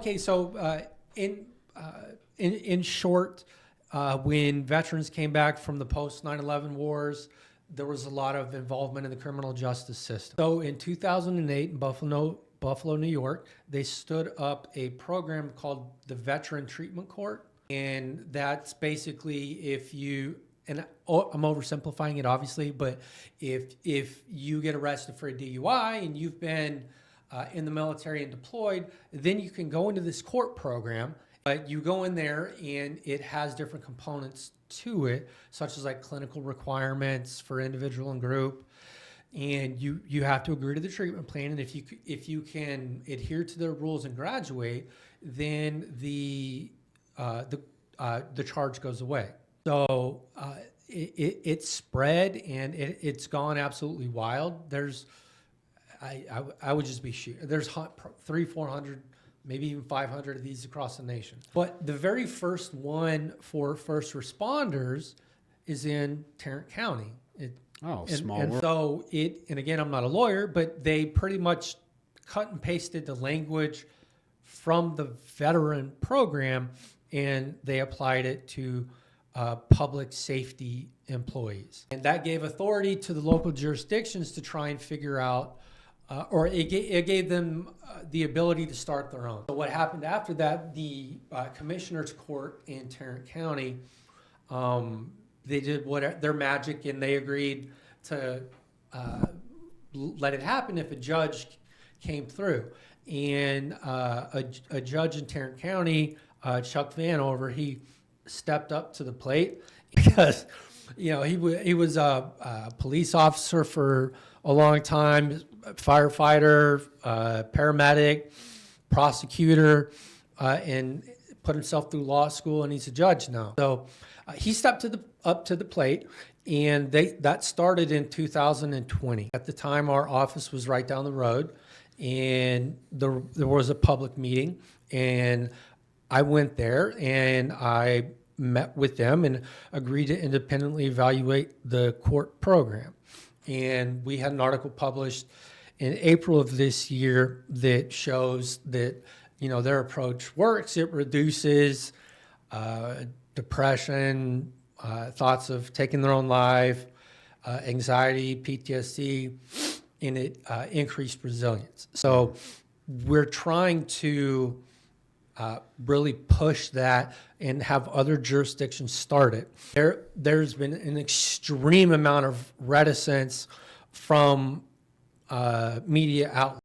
Okay, so in short, when veterans came back from the post 9/11 wars, there was a lot of involvement in the criminal justice system. So in 2008 in Buffalo, New York, they stood up a program called the Veteran Treatment Court. And that's basically if you, and I'm oversimplifying it obviously, but if you get arrested for a DUI and you've been in the military and deployed, then you can go into this court program. But you go in there and it has different components to it, such as like clinical requirements for individual and group. And you have to agree to the treatment plan. And if you can adhere to the rules and graduate, then the charge goes away. So it's spread and it's gone absolutely wild. I would just be shooting. There's 300-400, maybe even 500 of these across the nation. But the very first one for first responders is in Tarrant County. Small and world. So and again, I'm not a lawyer, but they pretty much cut and pasted the language from the veteran program and they applied it to public safety employees. And that gave authority to the local jurisdictions to try and figure out, or it gave them the ability to start their own. So what happened after that, the Commissioner's Court in Tarrant County, they did their magic and they agreed to let it happen if a judge came through. And a judge in Tarrant County, Chuck Vanover, he stepped up to the plate because, he was a police officer for a long time, firefighter, paramedic, prosecutor, and put himself through law school, and he's a judge now. So he stepped up to the plate, and that started in 2020. At the time, our office was right down the road, and there was a public meeting, and I went there and I met with them and agreed to independently evaluate the court program. And we had an article published in April of this year that shows that, their approach works. It reduces depression, thoughts of taking their own life, anxiety, PTSD, and it increased resilience. So we're trying to really push that and have other jurisdictions start it. There's been an extreme amount of reticence from media outlets.